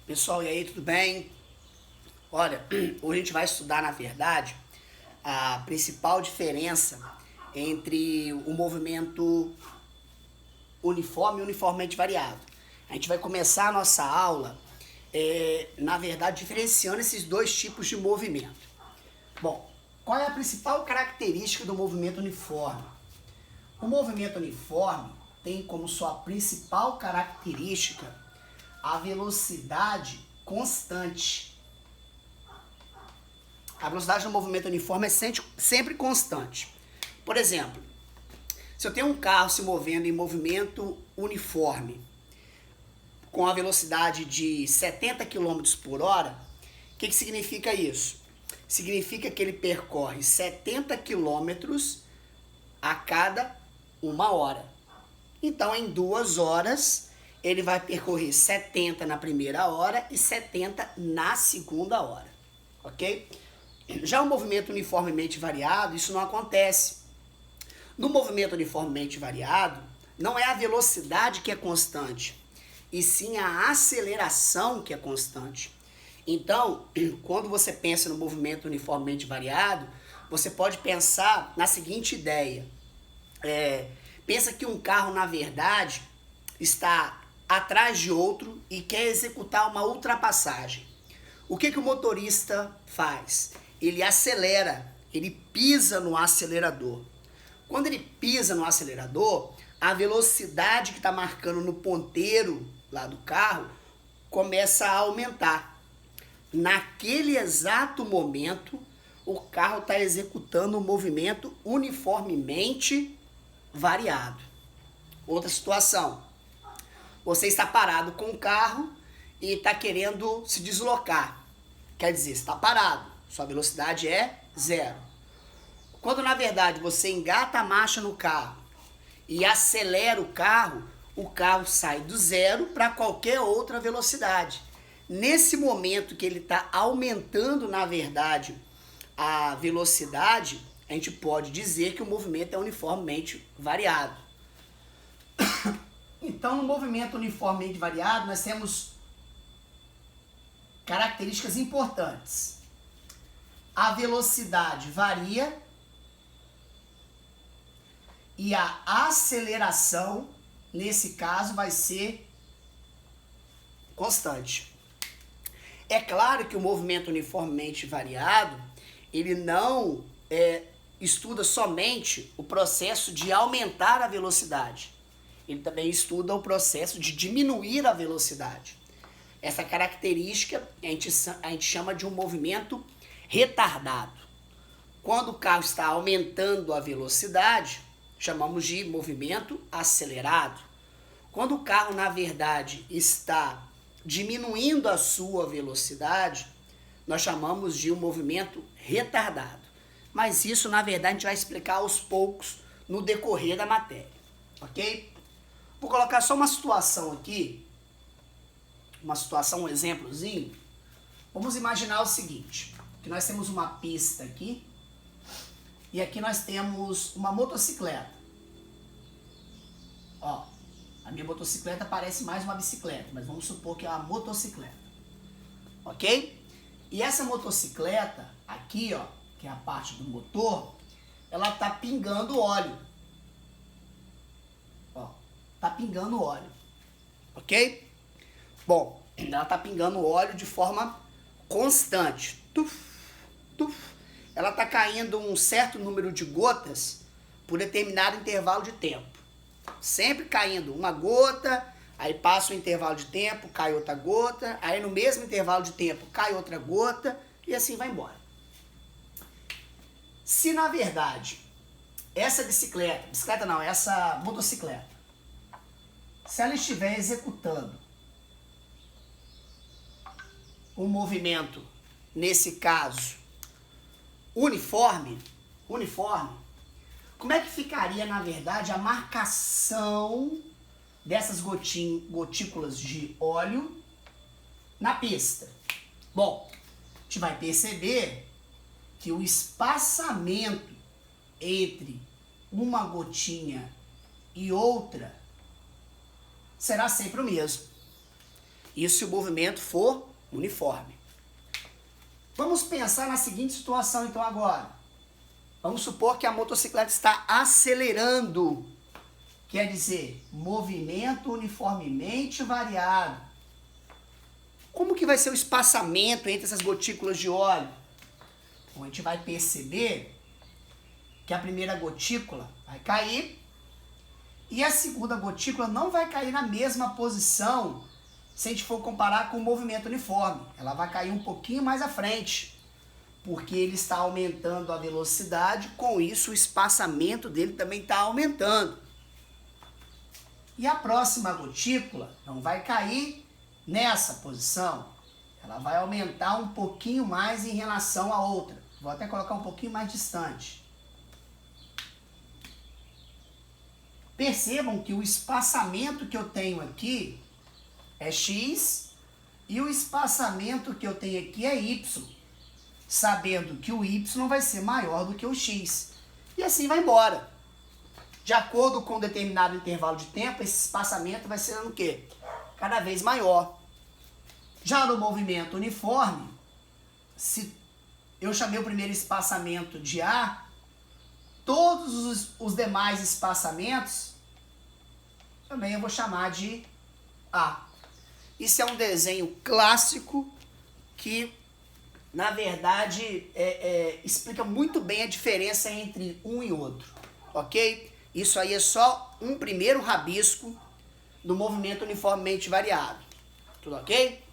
Pessoal, e aí, tudo bem? Olha, hoje a gente vai estudar, na verdade, a principal diferença entre o movimento uniforme e uniformemente variado. A gente vai começar a nossa aula, na verdade, diferenciando esses dois tipos de movimento. Bom, qual é a principal característica do movimento uniforme? O movimento uniforme tem como sua principal característica a velocidade constante. A velocidade do movimento uniforme é sempre constante. Por exemplo, se eu tenho um carro se movendo em movimento uniforme com a velocidade de 70 km por hora, o que significa isso? Significa que ele percorre 70 km a cada 1 hora. Então, em 2 horas, ele vai percorrer 70 na primeira hora e 70 na segunda hora, ok? Já o movimento uniformemente variado, isso não acontece. No movimento uniformemente variado, não é a velocidade que é constante, e sim a aceleração que é constante. Então, quando você pensa no movimento uniformemente variado, você pode pensar na seguinte ideia. Pensa que um carro, na verdade, está atrás de outro e quer executar uma ultrapassagem. O que o motorista faz? Ele acelera, ele pisa no acelerador. Quando ele pisa no acelerador, a velocidade que está marcando no ponteiro lá do carro começa a aumentar. Naquele exato momento, o carro está executando um movimento uniformemente variado. Outra situação. Você está parado com o carro e está querendo se deslocar. Quer dizer, está parado. Sua velocidade é 0. Quando, na verdade, você engata a marcha no carro e acelera o carro sai do 0 para qualquer outra velocidade. Nesse momento que ele está aumentando, na verdade, a velocidade, a gente pode dizer que o movimento é uniformemente variado. Então, no movimento uniformemente variado, nós temos características importantes. A velocidade varia e a aceleração, nesse caso, vai ser constante. É claro que o movimento uniformemente variado, ele não estuda somente o processo de aumentar a velocidade. Ele também estuda o processo de diminuir a velocidade. Essa característica a gente chama de um movimento retardado. Quando o carro está aumentando a velocidade, chamamos de movimento acelerado. Quando o carro, na verdade, está diminuindo a sua velocidade, nós chamamos de um movimento retardado. Mas isso, na verdade, a gente vai explicar aos poucos no decorrer da matéria, ok? Vou colocar só uma situação aqui, um exemplozinho. Vamos imaginar o seguinte, que nós temos uma pista aqui, e aqui nós temos uma motocicleta. Ó, a minha motocicleta parece mais uma bicicleta, mas vamos supor que é uma motocicleta, ok? E essa motocicleta aqui, ó, que é a parte do motor, ela tá pingando óleo. Ó, tá pingando óleo, ok? Bom, ela tá pingando óleo de forma constante. Tuf, tuf. Ela tá caindo um certo número de gotas por determinado intervalo de tempo. Sempre caindo uma gota, aí passa um intervalo de tempo, cai outra gota, aí no mesmo intervalo de tempo cai outra gota e assim vai embora. Se na verdade essa essa motocicleta, se ela estiver executando um movimento, nesse caso, uniforme, como é que ficaria, na verdade, a marcação dessas gotículas de óleo na pista? Bom, a gente vai perceber que o espaçamento entre uma gotinha e outra será sempre o mesmo. Isso se o movimento for uniforme. Vamos pensar na seguinte situação então agora. Vamos supor que a motocicleta está acelerando. Quer dizer, movimento uniformemente variado. Como que vai ser o espaçamento entre essas gotículas de óleo? Bom, a gente vai perceber que a primeira gotícula vai cair e a segunda gotícula não vai cair na mesma posição se a gente for comparar com o movimento uniforme. Ela vai cair um pouquinho mais à frente, porque ele está aumentando a velocidade, com isso o espaçamento dele também está aumentando. E a próxima gotícula não vai cair nessa posição, ela vai aumentar um pouquinho mais em relação à outra. Vou até colocar um pouquinho mais distante. Percebam que o espaçamento que eu tenho aqui é x e o espaçamento que eu tenho aqui é y, sabendo que o y vai ser maior do que o x. E assim vai embora. De acordo com um determinado intervalo de tempo, esse espaçamento vai ser o quê? Cada vez maior. Já no movimento uniforme, se eu chamei o primeiro espaçamento de A, todos os demais espaçamentos também eu vou chamar de A. Isso é um desenho clássico que, na verdade, explica muito bem a diferença entre um e outro, ok? Isso aí é só um primeiro rabisco do movimento uniformemente variado. Tudo ok?